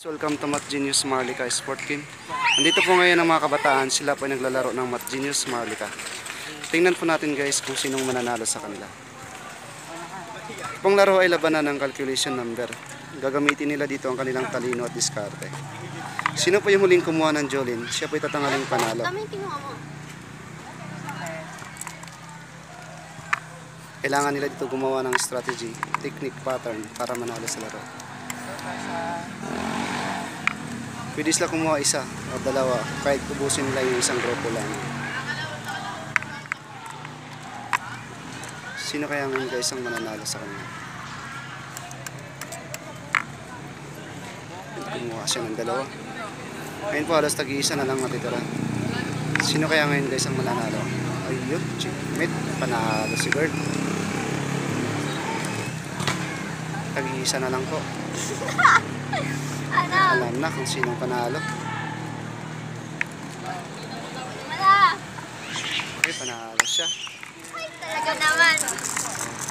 Welcome to Math Genius Marlica Sport Team. Nandito po ngayon ang mga kabataan. Sila po ay naglalaro ng Math Genius Marlica. Tingnan po natin guys kung sinong mananalo sa kanila. Pong laro ay labanan ng calculation number. Gagamitin nila dito ang kanilang talino at diskarte. Sino po yung huling kumuha ng Jolin? Siya po ay tatangaling panalo. Kailangan nila dito gumawa ng strategy, technique, pattern para manalo sa laro. Pwede sila kumuha isa o dalawa kahit ubusin nila yung isang grupo lang. Sino kaya ngayon guys ang mananalo sa kanila? Kumuha siya ng dalawa. Ngayon po halos tag-iisa na lang matitira. Sino kaya ngayon guys ang mananalo? Ayun, checkmate. Panalo si Bert. Tag-iisa na lang po. Alam na kung sinong panalo. Okay, panalo siya. Talaga naman.